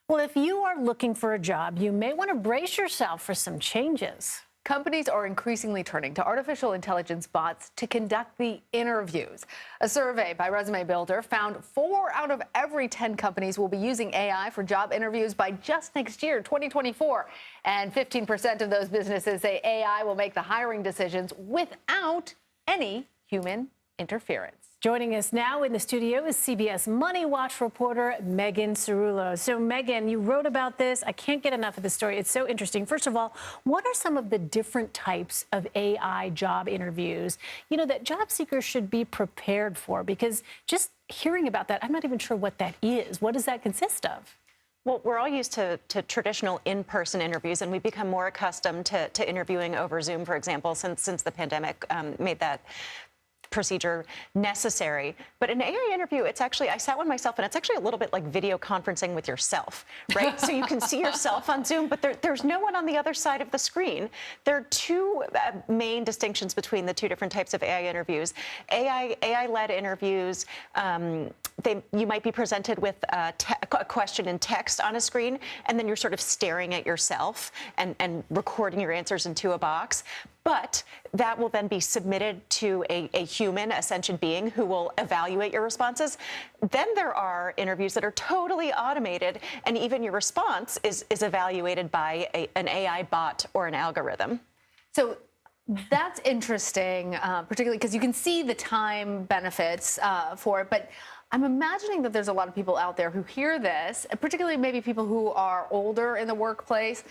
Well, if you are looking for a job, you may want to brace yourself for some changes. Companies are increasingly turning to artificial intelligence bots to conduct the interviews. A survey by Resume Builder found 4 out of every 10 companies will be using AI for job interviews by just next year, 2024. And 15% of those businesses say AI will make the hiring decisions without any human interference. Joining us now in the studio is CBS MoneyWatch reporter Megan Cerullo. So, Megan, you wrote about this. I can't get enough of the story. It's so interesting. First of all, what are some of the different types of AI job interviews, that job seekers should be prepared for? Because just hearing about that, I'm not even sure what that is. What does that consist of? Well, we're all used to traditional in-person interviews, and we've become more accustomed to interviewing over Zoom, for example, since the pandemic made that procedure necessary. But an AI interview, it's actually, I sat one myself, and it's actually a little bit like video conferencing with yourself, right? So you can see yourself on Zoom, but there's no one on the other side of the screen. There are two main distinctions between the two different types of AI interviews. AI-led interviews, you might be presented with a question in text on a screen, and then you're sort of staring at yourself and recording your answers into a box. But that will then be submitted to a human, a sentient being, who will evaluate your responses. Then there are interviews that are totally automated, and even your response is evaluated by an AI bot or an algorithm. So that's interesting, particularly because you can see the time benefits for it. But I'm imagining that there's a lot of people out there who hear this, particularly maybe people who are older in the workplace,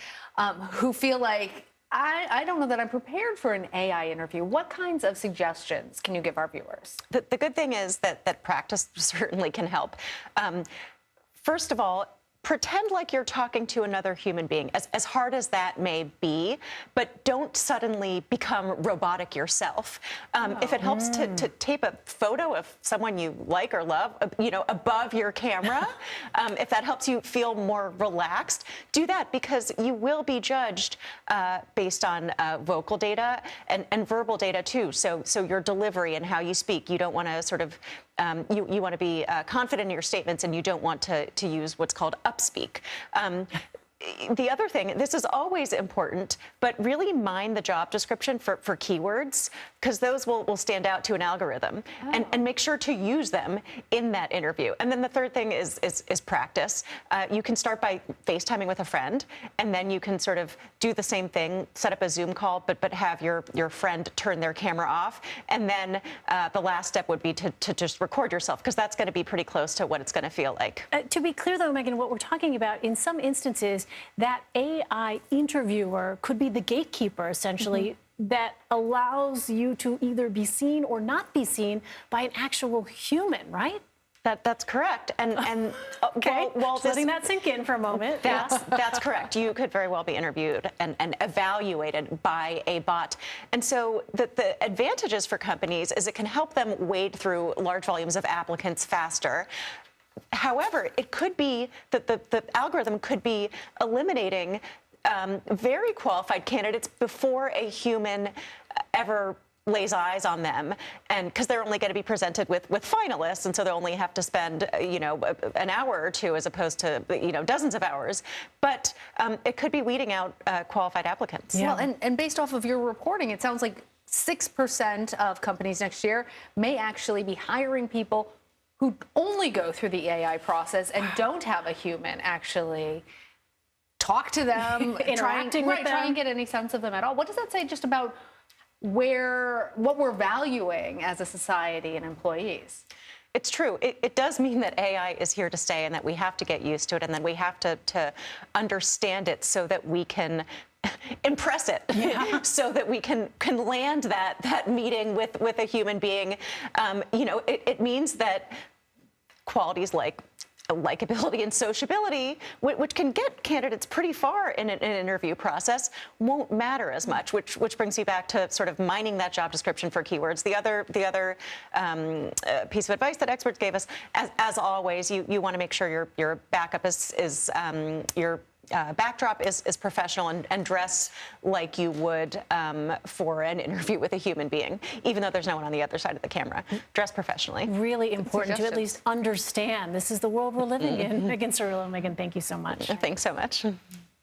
who feel like, I don't know that I'm prepared for an AI interview. What kinds of suggestions can you give our viewers? The good thing is that practice certainly can help. First of all, pretend like you're talking to another human being, as hard as that may be, but don't suddenly become robotic yourself. If it helps to tape a photo of someone you like or love, above your camera, if that helps you feel more relaxed, do that, because you will be judged based on vocal data and verbal data too. So your delivery and how you speak, you don't want to sort of you want to be confident in your statements, and you don't want to use what's called upspeak. The other thing, this is always important, but really mind the job description for keywords, because those will stand out to an algorithm, and make sure to use them in that interview. And then the third thing is practice. You can start by FaceTiming with a friend, and then you can sort of do the same thing, set up a Zoom call, but have your friend turn their camera off. And then the last step would be to just record yourself, because that's going to be pretty close to what it's going to feel like. To be clear, though, Megan, what we're talking about, in some instances, that AI interviewer could be the gatekeeper, essentially, that allows you to either be seen or not be seen by an actual human, right? That's correct. And okay, well, letting that sink in for a moment. That's correct. You could very well be interviewed and evaluated by a bot. And so the advantages for companies is it can help them wade through large volumes of applicants faster. However, it could be that the algorithm could be eliminating very qualified candidates before a human ever lays eyes on them, and because they're only going to be presented with finalists, and so they only have to spend an hour or two as opposed to dozens of hours. But it could be weeding out qualified applicants. Yeah. Well, and based off of your reporting, it sounds like 6% of companies next year may actually be hiring people who only go through the AI process and don't have a human actually talk to them, interacting with them, try and get any sense of them at all. What does that say just about what we're valuing as a society and employees? It's true. It does mean that AI is here to stay, and that we have to get used to it, and then we have to understand it so that we can impress it, so that we can land that meeting with a human being. It means that qualities like likability and sociability, which can get candidates pretty far in an interview process, won't matter as much, which brings you back to sort of mining that job description for keywords. The other piece of advice that experts gave us, as always, you want to make sure your backup is your backdrop is professional, and dress like you would for an interview with a human being, even though there's no one on the other side of the camera. Dress professionally. Really important to at least understand this is the world we're living in. Megan Cerullo, Megan, thank you so much. Thanks so much.